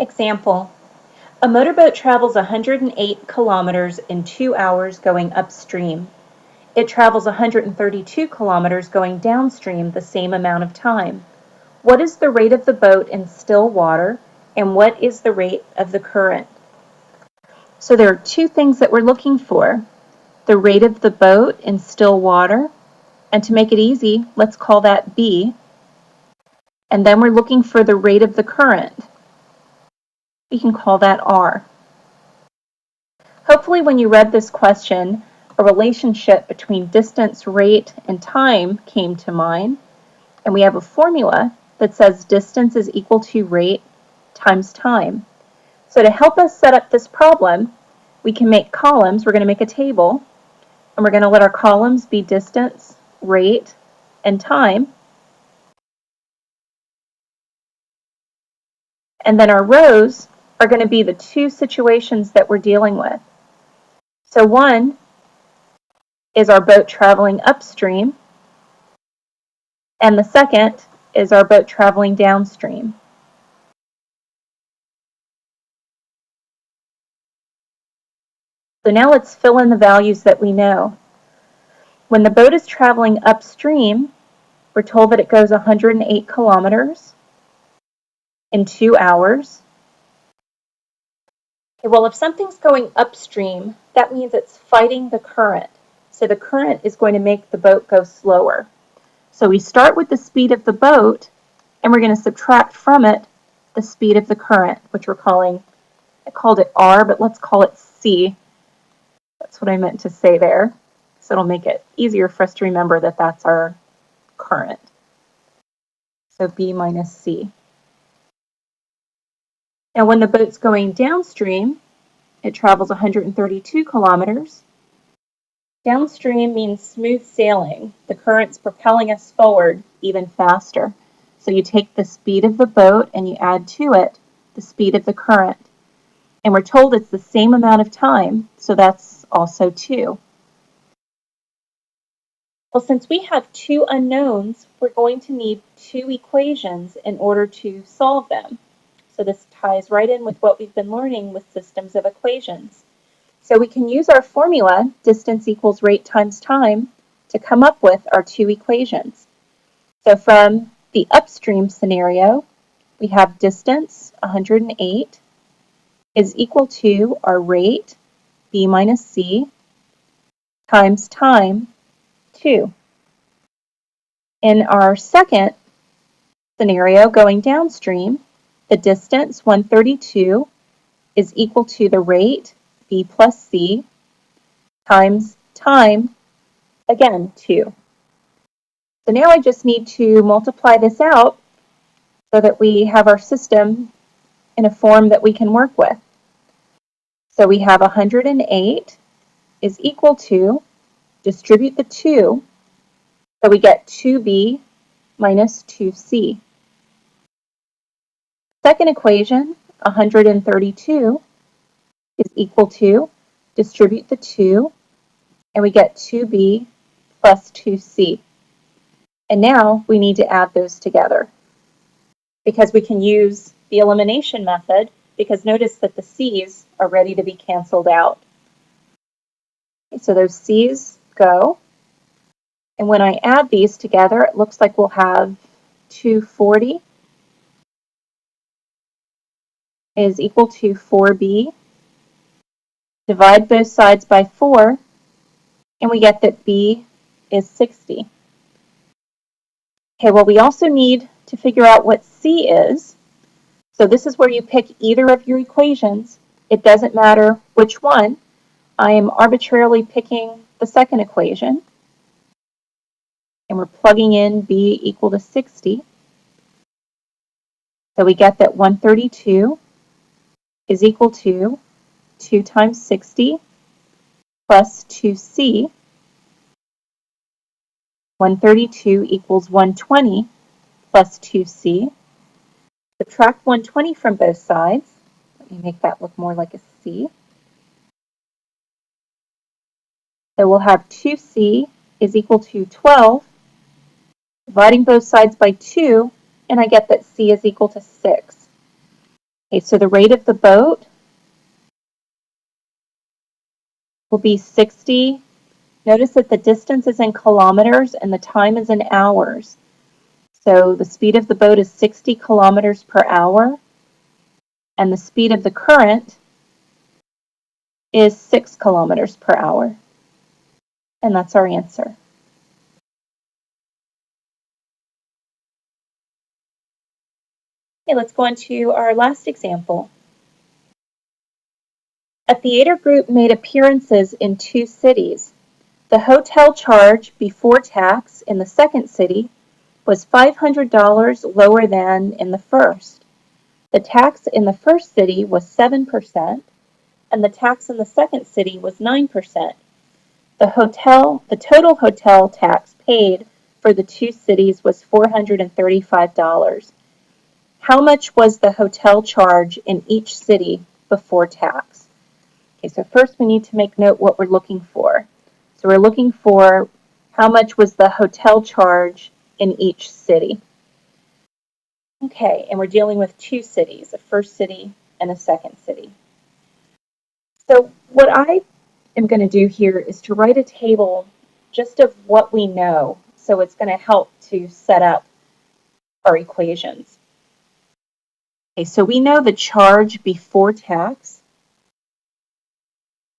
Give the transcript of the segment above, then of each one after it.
Example: a motorboat travels 108 kilometers in 2 hours going upstream. It travels 132 kilometers going downstream the same amount of time. What is the rate of the boat in still water, and what is the rate of the current? So there are two things that we're looking for: the rate of the boat in still water, and to make it easy, let's call that B. And then we're looking for the rate of the current. We can call that R. Hopefully when you read this question, a relationship between distance, rate, and time came to mind, and we have a formula that says distance is equal to rate times time. So to help us set up this problem, we can make columns. We're going to make a table, and we're going to let our columns be distance, rate, and time. And then our rows are going to be the two situations that we're dealing with. So one is our boat traveling upstream, and the second is our boat traveling downstream. So now let's fill in the values that we know. When the boat is traveling upstream, we're told that it goes 108 kilometers in 2 hours. Okay, well, if something's going upstream, that means it's fighting the current. So the current is going to make the boat go slower. So we start with the speed of the boat, and we're going to subtract from it the speed of the current, which we're calling, I called it R, but let's call it C. That's what I meant to say there. So it'll make it easier for us to remember that that's our current. So B minus C. Now when the boat's going downstream, it travels 132 kilometers. Downstream means smooth sailing. The current's propelling us forward even faster. So you take the speed of the boat and you add to it the speed of the current. And we're told it's the same amount of time, so that's also 2. Well, since we have 2 unknowns, we're going to need 2 equations in order to solve them. So this ties right in with what we've been learning with systems of equations. So we can use our formula, distance equals rate times time, to come up with our 2 equations. So from the upstream scenario, we have distance, 108, is equal to our rate, B minus C, times time, 2. In our second scenario, going downstream, the distance, 132, is equal to the rate, B plus C, times time, again, 2. So now I just need to multiply this out so that we have our system in a form that we can work with. So we have 108 is equal to, distribute the 2, so we get 2B minus 2C. Second equation, 132, is equal to, distribute the 2, and we get 2B plus 2C. And now we need to add those together because we can use the elimination method, because notice that the C's are ready to be canceled out. Okay, so those C's go. And when I add these together, it looks like we'll have 240 is equal to 4B. Divide both sides by 4, and we get that B is 60. Okay, well, we also need to figure out what C is. So this is where you pick either of your equations. It doesn't matter which one. I am arbitrarily picking the second equation. And we're plugging in B equal to 60. So we get that 132 is equal to 2 times 60 plus 2C. 132 equals 120 plus 2C. Subtract 120 from both sides. Let me make that look more like a C. So we'll have 2C is equal to 12. Dividing both sides by 2, and I get that C is equal to 6. Okay, so the rate of the boat will be 60. Notice that the distance is in kilometers and the time is in hours. So the speed of the boat is 60 kilometers per hour, and the speed of the current is 6 kilometers per hour. And that's our answer. Okay, let's go on to our last example. A theater group made appearances in 2 cities. The hotel charge before tax in the second city was $500 lower than in the first. The tax in the first city was 7%, and the tax in the second city was 9%. The total hotel tax paid for the 2 cities was $435. How much was the hotel charge in each city before tax? Okay, so first we need to make note what we're looking for. So we're looking for how much was the hotel charge in each city. Okay, and we're dealing with 2 cities, a first city and a second city. So what I am going to do here is to write a table just of what we know. So it's going to help to set up our equations. Okay, so we know the charge before tax,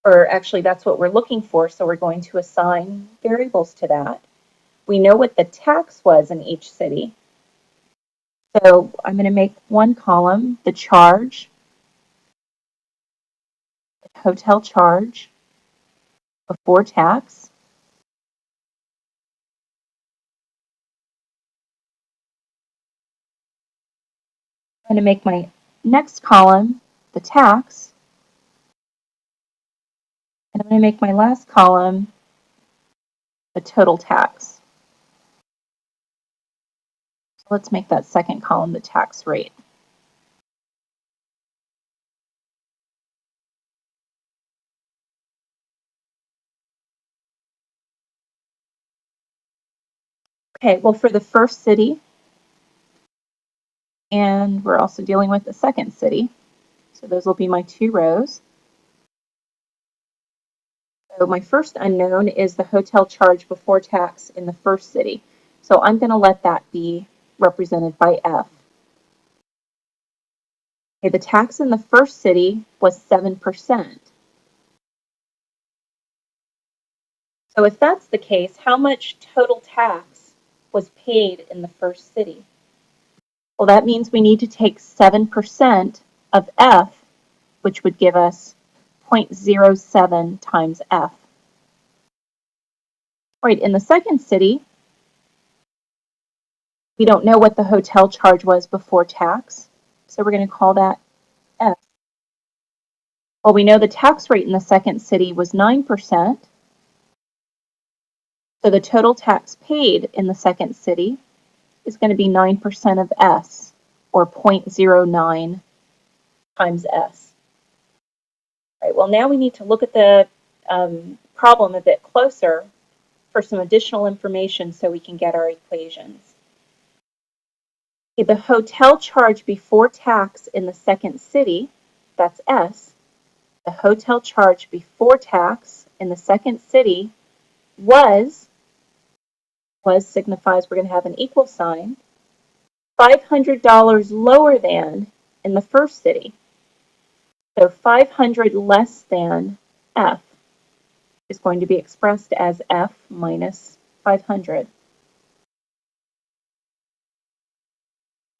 or actually that's what we're looking for, so we're going to assign variables to that. We know what the tax was in each city. So I'm going to make one column, the charge, the hotel charge before tax. I'm going to make my next column the tax, and I'm going to make my last column the total tax. So let's make that second column the tax rate. Okay, well for the first city, and we're also dealing with the second city, so those will be my 2 rows. So my first unknown is the hotel charge before tax in the first city. So I'm going to let that be represented by F. Okay, the tax in the first city was 7%. So if that's the case, how much total tax was paid in the first city? Well, that means we need to take 7% of F, which would give us 0.07 times F. All right, in the second city, we don't know what the hotel charge was before tax, so we're going to call that F. Well, we know the tax rate in the second city was 9%, so the total tax paid in the second city is going to be 9% of S, or 0.09 times S. All right, well, now we need to look at the problem a bit closer for some additional information so we can get our equations. Okay, the hotel charge before tax in the second city, that's S. The hotel charge before tax in the second city was signifies we're going to have an equal sign, $500 lower than in the first city. So 500 less than F is going to be expressed as F minus 500.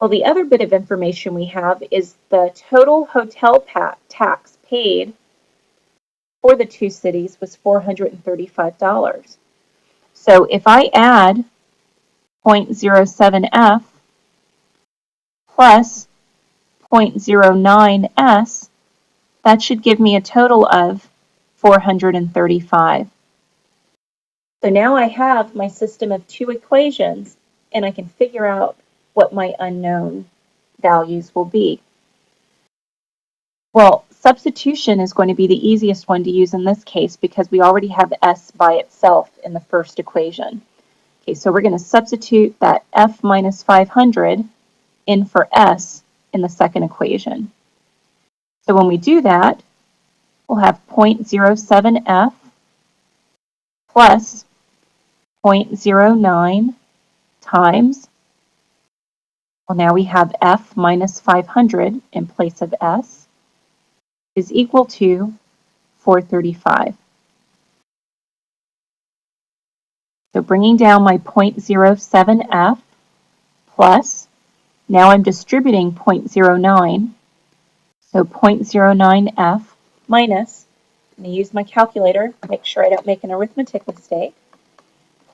Well, the other bit of information we have is the total hotel tax paid for the 2 cities was $435. So if I add 0.07 F plus 0.09 S, that should give me a total of 435. So now I have my system of 2 equations, and I can figure out what my unknown values will be. Well, substitution is going to be the easiest one to use in this case because we already have S by itself in the first equation. Okay, so we're going to substitute that F minus 500 in for S in the second equation. So when we do that, we'll have 0.07F plus 0.09 times, well, now we have F minus 500 in place of S, is equal to 435. So bringing down my 0.07F plus, now I'm distributing 0.09, so 0.09F minus, I'm going to use my calculator, make sure I don't make an arithmetic mistake,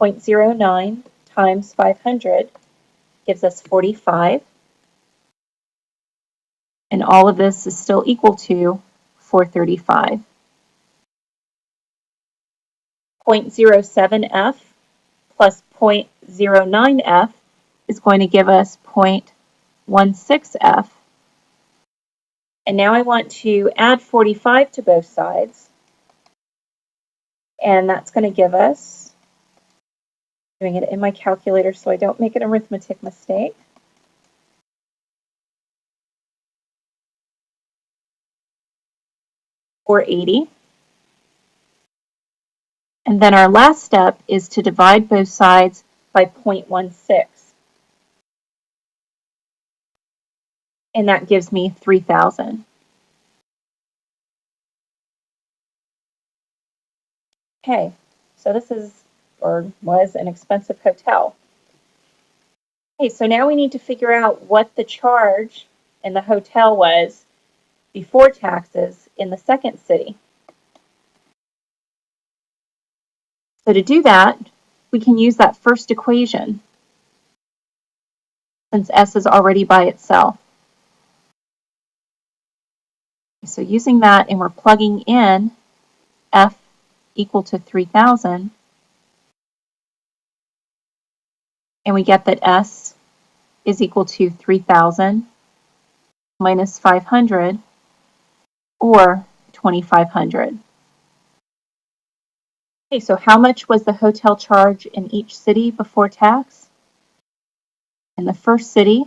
0.09 times 500 gives us 45, and all of this is still equal to 435. 0.07F plus 0.09F is going to give us 0.16F. And now I want to add 45 to both sides. And that's going to give us, doing it in my calculator so I don't make an arithmetic mistake, 480. And then our last step is to divide both sides by 0.16. And that gives me 3,000. Okay, so this is, or was, an expensive hotel. Okay, so now we need to figure out what the charge in the hotel was before taxes in the second city. So to do that, we can use that first equation, since S is already by itself. So using that, and we're plugging in F equal to 3,000, and we get that S is equal to 3,000 minus 500, or 2,500. Okay, so how much was the hotel charge in each city before tax? In the first city,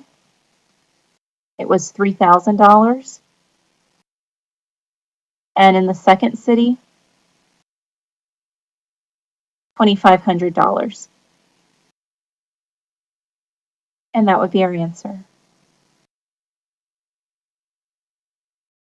it was $3,000. And in the second city, $2,500. And that would be our answer.